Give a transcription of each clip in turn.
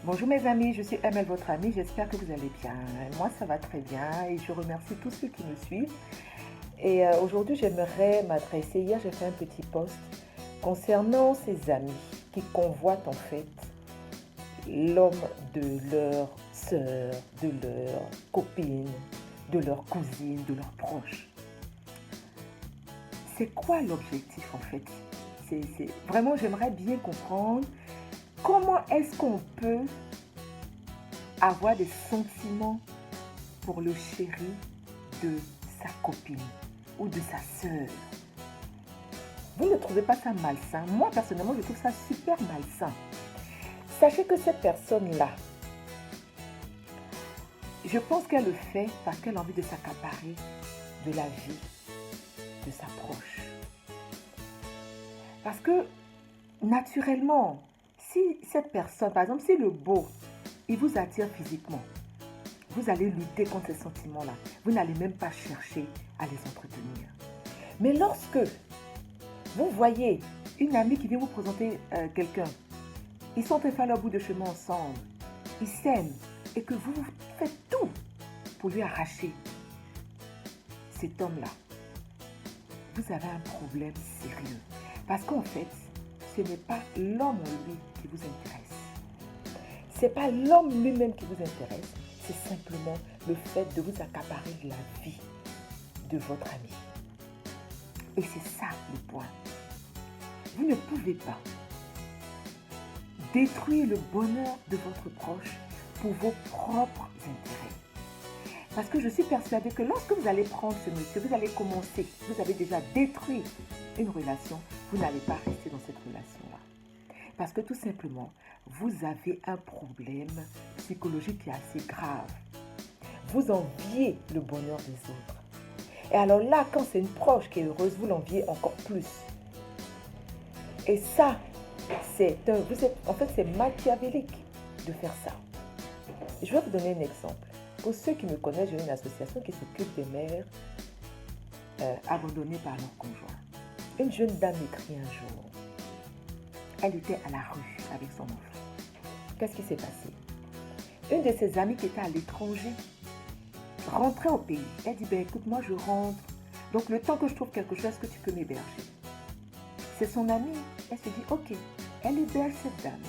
Bonjour mes amis, je suis Emel, votre amie, j'espère que vous allez bien. Moi ça va très bien et je remercie tous ceux qui me suivent. Et aujourd'hui j'aimerais m'adresser, hier j'ai fait un petit post concernant ces amis qui convoitent en fait l'homme de leur sœur, de leur copine, de leur cousine, de leurs proches. C'est quoi l'objectif en fait? Vraiment j'aimerais bien comprendre. Comment est-ce qu'on peut avoir des sentiments pour le chéri de sa copine ou de sa sœur? Vous ne trouvez pas ça malsain? Moi, personnellement, je trouve ça super malsain. Sachez que cette personne-là, je pense qu'elle le fait parce qu'elle a envie de s'accaparer de la vie de sa proche. Parce que, naturellement, si cette personne, par exemple, si le beau, il vous attire physiquement, vous allez lutter contre ces sentiments-là. Vous n'allez même pas chercher à les entretenir. Mais lorsque vous voyez une amie qui vient vous présenter quelqu'un, ils sont en train de faire leur bout de chemin ensemble, ils s'aiment, et que vous faites tout pour lui arracher cet homme-là, vous avez un problème sérieux. Parce qu'en fait, ce n'est pas l'homme en lui qui vous intéresse. Ce n'est pas l'homme lui-même qui vous intéresse, c'est simplement le fait de vous accaparer de la vie de votre ami. Et c'est ça le point. Vous ne pouvez pas détruire le bonheur de votre proche pour vos propres intérêts. Parce que je suis persuadée que lorsque vous allez prendre ce monsieur, vous allez commencer, vous avez déjà détruit une relation, vous n'allez pas rester dans cette relation-là. Parce que tout simplement, vous avez un problème psychologique qui est assez grave. Vous enviez le bonheur des autres. Et alors là, quand c'est une proche qui est heureuse, vous l'enviez encore plus. Et ça, c'est machiavélique de faire ça. Je vais vous donner un exemple. Pour ceux qui me connaissent, j'ai une association qui s'occupe des mères abandonnées par leur conjoint. Une jeune dame m'écrit un jour. Elle était à la rue avec son enfant. Qu'est-ce qui s'est passé? Une de ses amies qui était à l'étranger rentrait au pays. Elle dit, écoute, moi je rentre. Donc le temps que je trouve quelque chose, est-ce que tu peux m'héberger? C'est son amie. Elle se dit, ok, elle héberge cette dame.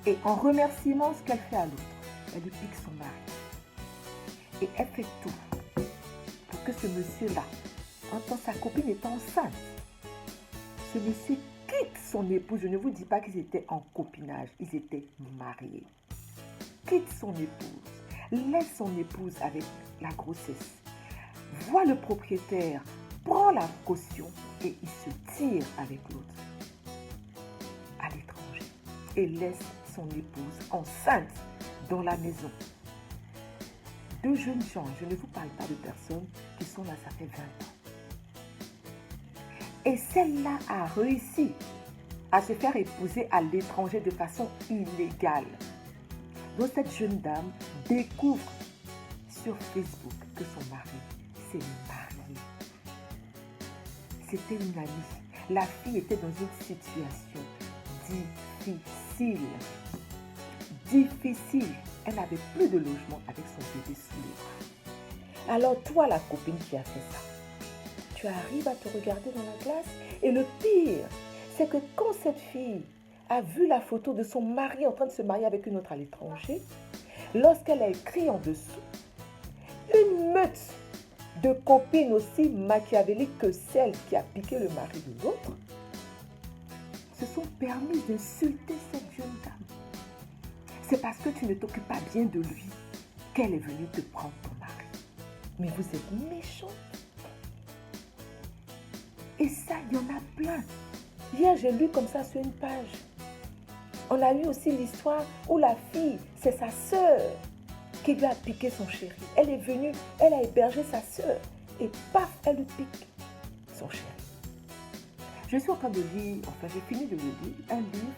Et en remerciement, ce qu'elle fait à l'autre, elle lui pique son mari. Et elle fait tout pour que ce monsieur-là, en tant que sa copine est enceinte, ce monsieur quitte son épouse. Je ne vous dis pas qu'ils étaient en copinage, ils étaient mariés. Quitte son épouse, laisse son épouse avec la grossesse, voit le propriétaire, prend la caution et il se tire avec l'autre à l'étranger et laisse son épouse enceinte dans la maison. Deux jeunes gens, je ne vous parle pas de personnes qui sont là, ça fait 20 ans. Et celle-là a réussi à se faire épouser à l'étranger de façon illégale. Donc cette jeune dame découvre sur Facebook que son mari s'est marié. C'était une amie. La fille était dans une situation difficile. Difficile. Elle n'avait plus de logement avec son bébé sous les bras. Alors toi, la copine qui a fait ça, tu arrives à te regarder dans la glace et le pire, c'est que quand cette fille a vu la photo de son mari en train de se marier avec une autre à l'étranger, lorsqu'elle a écrit en dessous, une meute de copines aussi machiavéliques que celle qui a piqué le mari de l'autre, se sont permis d'insulter cette jeune dame. C'est parce que tu ne t'occupes pas bien de lui qu'elle est venue te prendre ton mari. Mais vous êtes méchants. Et ça, il y en a plein. Hier, j'ai lu comme ça sur une page. On a eu aussi l'histoire où la fille, c'est sa sœur qui lui a piqué son chéri. Elle est venue, elle a hébergé sa sœur et paf, elle lui pique son chéri. Je suis en train de lire, enfin j'ai fini de le lire, un livre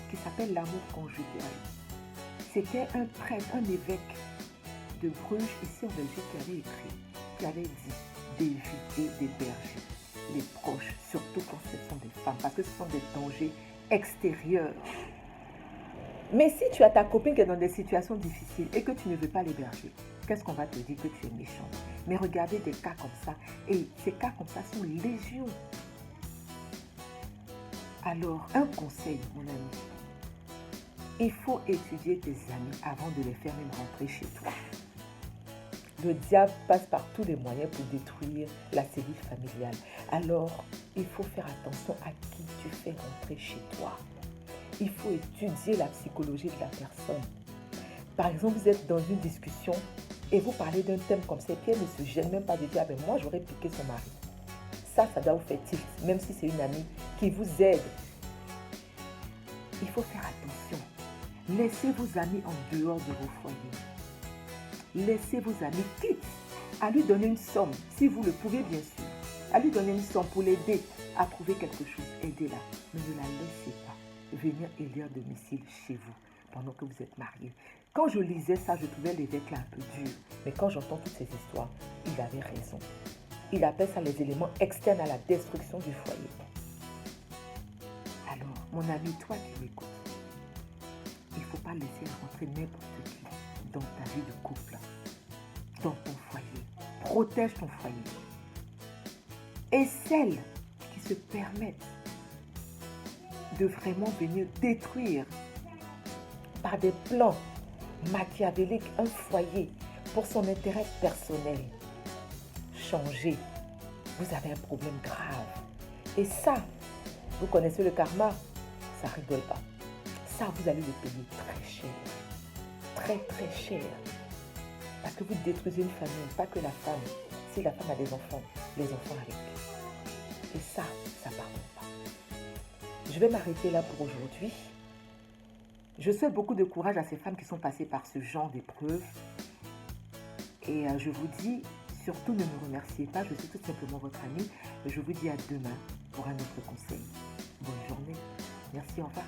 qui s'appelle L'amour conjugal. C'était un prêtre, un évêque de Bruges, ici en Belgique, qui avait écrit, qui avait dit d'éviter d'héberger les proches, surtout quand ce sont des femmes, parce que ce sont des dangers extérieurs. Mais si tu as ta copine qui est dans des situations difficiles et que tu ne veux pas l'héberger, qu'est-ce qu'on va te dire? Que tu es méchant. Mais regardez des cas comme ça. Et ces cas comme ça sont légion. Alors, un conseil, mon ami. Il faut étudier tes amis avant de les faire même rentrer chez toi. Le diable passe par tous les moyens pour détruire la cellule familiale. Alors, il faut faire attention à qui tu fais rentrer chez toi. Il faut étudier la psychologie de la personne. Par exemple, vous êtes dans une discussion et vous parlez d'un thème comme ça, puis elle ne se gêne même pas de dire, ah ben moi j'aurais piqué son mari. Ça doit vous faire tilt, même si c'est une amie qui vous aide. Il faut faire attention. Laissez vos amis en dehors de vos foyers. Laissez vos amis, quitte à lui donner une somme, si vous le pouvez bien sûr, à lui donner une somme pour l'aider à trouver quelque chose, aidez-la. Mais ne la laissez pas venir élire domicile chez vous pendant que vous êtes mariés. Quand je lisais ça, je trouvais l'évêque là un peu dur. Mais quand j'entends toutes ces histoires, il avait raison. Il appelle ça les éléments externes à la destruction du foyer. Alors, mon ami, toi qui m'écoutes, il ne faut pas laisser rentrer n'importe qui dans ta vie de couple, dans ton foyer. Protège ton foyer. Et celles qui se permettent de vraiment venir détruire par des plans machiavéliques un foyer pour son intérêt personnel, changez. Vous avez un problème grave. Et ça, vous connaissez le karma, ça rigole pas. Ça, vous allez le payer très cher. Très, très cher. Parce que vous détruisez une famille, pas que la femme. Si la femme a des enfants, les enfants avec. Et ça pardonne pas. Je vais m'arrêter là pour aujourd'hui. Je souhaite beaucoup de courage à ces femmes qui sont passées par ce genre d'épreuves. Et je vous dis, surtout ne me remerciez pas, je suis tout simplement votre amie. Je vous dis à demain pour un autre conseil. Bonne journée. Merci, au revoir.